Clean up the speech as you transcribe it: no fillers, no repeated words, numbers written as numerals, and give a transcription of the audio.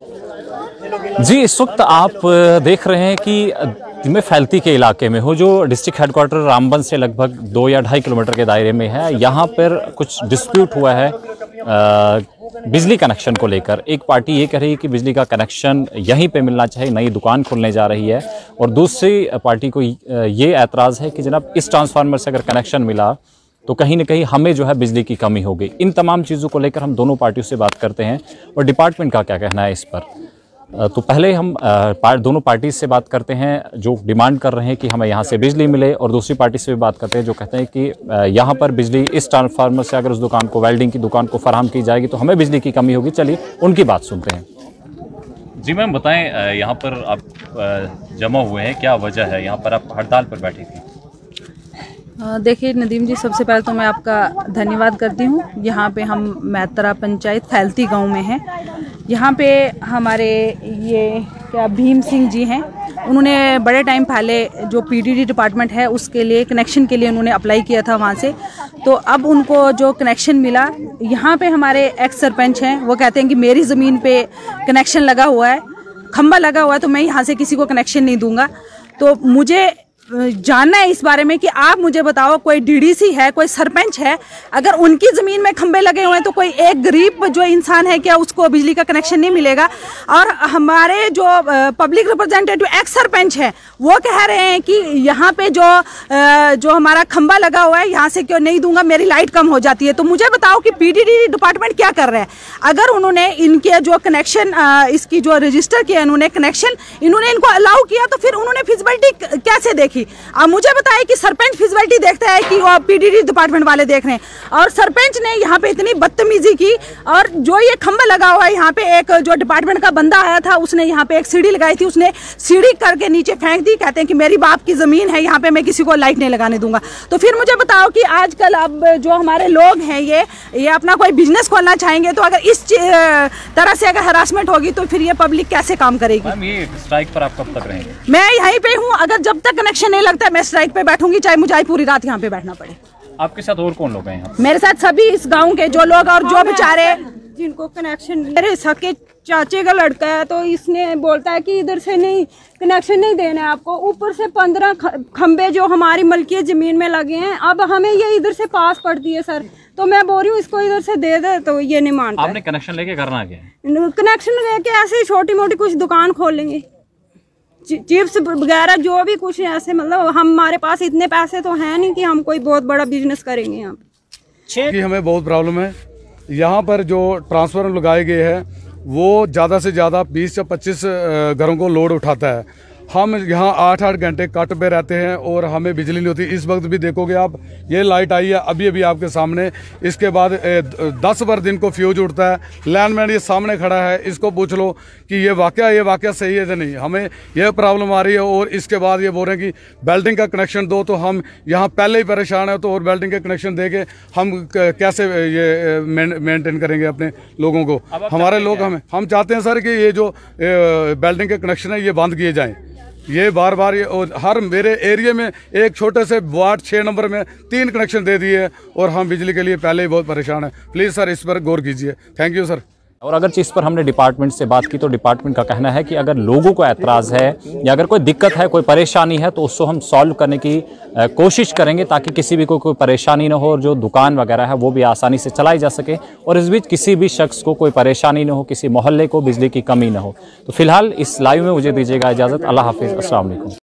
जी, इस वक्त आप देख रहे हैं कि मैं फैलती के इलाके में हूँ, जो डिस्ट्रिक्ट हेडक्वार्टर रामबन से लगभग 2 या 2.5 किलोमीटर के दायरे में है। यहाँ पर कुछ डिस्प्यूट हुआ है बिजली कनेक्शन को लेकर। एक पार्टी ये कह रही है कि बिजली का कनेक्शन यहीं पे मिलना चाहिए, नई दुकान खुलने जा रही है, और दूसरी पार्टी को ये ऐतराज़ है कि जनाब इस ट्रांसफार्मर से अगर कनेक्शन मिला तो कहीं ना कहीं हमें जो है बिजली की कमी हो गई। इन तमाम चीज़ों को लेकर हम दोनों पार्टियों से बात करते हैं और डिपार्टमेंट का क्या कहना है इस पर। तो पहले हम दोनों पार्टी से बात करते हैं जो डिमांड कर रहे हैं कि हमें यहाँ से बिजली मिले, और दूसरी पार्टी से भी बात करते हैं जो कहते हैं कि यहाँ पर बिजली इस ट्रांसफार्मर से अगर उस दुकान को, वेल्डिंग की दुकान को फराहम की जाएगी तो हमें बिजली की कमी होगी। चलिए उनकी बात सुनते हैं। जी मैम, बताएं, यहाँ पर आप जमा हुए हैं, क्या वजह है, यहाँ पर आप हड़ताल पर बैठी थी? देखिए नदीम जी, सबसे पहले तो मैं आपका धन्यवाद करती हूँ। यहाँ पे हम मैत्रा पंचायत फैलती गांव में हैं। यहाँ पे हमारे ये क्या भीम सिंह जी हैं, उन्होंने बड़े टाइम पहले जो पीडीडी डिपार्टमेंट है उसके लिए कनेक्शन के लिए उन्होंने अप्लाई किया था वहाँ से। तो अब उनको जो कनेक्शन मिला, यहाँ पे हमारे एक्स सरपंच हैं, वो कहते हैं कि मेरी ज़मीन पे कनेक्शन लगा हुआ है, खंबा लगा हुआ है, तो मैं यहाँ से किसी को कनेक्शन नहीं दूंगा। तो मुझे जानना है इस बारे में कि आप मुझे बताओ, कोई डीडीसी है, कोई सरपंच है, अगर उनकी ज़मीन में खंबे लगे हुए हैं तो कोई एक गरीब जो इंसान है क्या उसको बिजली का कनेक्शन नहीं मिलेगा? और हमारे जो पब्लिक रिप्रेजेंटेटिव एक्स सरपंच है वो कह रहे हैं कि यहाँ पे जो हमारा खंबा लगा हुआ है यहाँ से क्यों नहीं दूंगा, मेरी लाइट कम हो जाती है। तो मुझे बताओ कि पीडीडी डिपार्टमेंट क्या कर रहा है? अगर उन्होंने इनके जो कनेक्शन इसकी जो रजिस्टर किया, इन्होंने कनेक्शन इन्होंने इनको अलाउ किया, तो फिर उन्होंने फिजिबिलिटी कैसे देखी? अब मुझे बताएं कि सरपंच फिजिबिलिटी देखता है कि वो पीडीडी डिपार्टमेंट वाले देख रहे हैं? और सरपंच ने यहाँ पे इतनी बदतमीजी की, और जो ये खंबा लगा हुआ है यहाँ पे, एक जो डिपार्टमेंट का बंदा आया था उसने यहाँ पे एक सीढ़ी लगाई थी, उसने सीढ़ी करके नीचे फेंक दी। कहते हैं कि मेरी बाप की जमीन है, यहाँ पे मैं किसी को लाइट नहीं लगाने दूंगा। तो फिर मुझे बताओ कि आजकल अब जो हमारे लोग हैं ये अपना कोई बिजनेस खोलना चाहेंगे, तो अगर इस तरह से अगर हरासमेंट होगी तो फिर ये पब्लिक कैसे काम करेगी? ये स्ट्राइक पर आप कब तक रहेंगे? मैं यहीं पे हूँ, अगर जब तक कनेक्शन नहीं लगता है मैं स्ट्राइक पे बैठूंगी, चाहे मुझे पूरी रात यहाँ पे बैठना पड़े। आपके साथ और कौन लोग हैं यहाँ? मेरे साथ सभी इस गांव के जो लोग, और जो बेचारे जिनको कनेक्शन, मेरे सके चाचे का लड़का है, तो इसने बोलता है कि इधर से नहीं कनेक्शन नहीं देना है आपको। ऊपर से 15 खंबे जो हमारी मलकी जमीन में लगे हैं, अब हमें ये इधर से पास पड़ती है सर। तो मैं बोल रही हूँ इसको इधर से दे दे, तो ये नहीं मानता। आपने कनेक्शन लेके करना क्या? कनेक्शन लेके ऐसे छोटी मोटी कुछ दुकान खोल लेंगे, चिप्स वगैरह जो भी कुछ ऐसे, मतलब हमारे पास इतने पैसे तो हैं नहीं कि हम कोई बहुत बड़ा बिजनेस करेंगे यहाँ पे। हमें बहुत प्रॉब्लम है। यहाँ पर जो ट्रांसफार्मर लगाए गए हैं वो ज़्यादा से ज़्यादा 20 या 25 घरों को लोड उठाता है। हम यहाँ 8-8 घंटे कट पे रहते हैं और हमें बिजली नहीं होती। इस वक्त भी देखोगे आप, ये लाइट आई है अभी अभी आपके सामने, इसके बाद 10 बार दिन को फ्यूज उठता है। लैंडमैन ये सामने खड़ा है, इसको पूछ लो कि ये वाकया सही है या नहीं। हमें यह प्रॉब्लम आ रही है, और इसके बाद ये बोल रहे हैं कि वेल्डिंग का कनेक्शन दो, तो हम यहाँ पहले ही परेशान है, तो और वेल्डिंग का कनेक्शन दे के हम कैसे ये मेनटेन करेंगे अपने लोगों को? हमारे लोग हम चाहते हैं सर कि ये जो वेल्डिंग के कनेक्शन है ये बंद किए जाएँ। ये बार बार ये, और हर मेरे एरिया में एक छोटे से वार्ड 6 नंबर में 3 कनेक्शन दे दिए, और हम बिजली के लिए पहले ही बहुत परेशान हैं। प्लीज़ सर इस पर गौर कीजिए। Thank you sir. और अगर इस पर हमने डिपार्टमेंट से बात की तो डिपार्टमेंट का कहना है कि अगर लोगों को ऐतराज़ है या अगर कोई दिक्कत है, कोई परेशानी है, तो उसको हम सॉल्व करने की कोशिश करेंगे ताकि किसी भी को कोई परेशानी ना हो, और जो दुकान वगैरह है वो भी आसानी से चलाई जा सके, और इस बीच किसी भी शख्स को कोई परेशानी ना हो, किसी मोहल्ले को बिजली की कमी ना हो। तो फिलहाल इस लाइव में मुझे दीजिएगा इजाज़त। अल्लाह हाफिज़, अस्सलाम वालेकुम।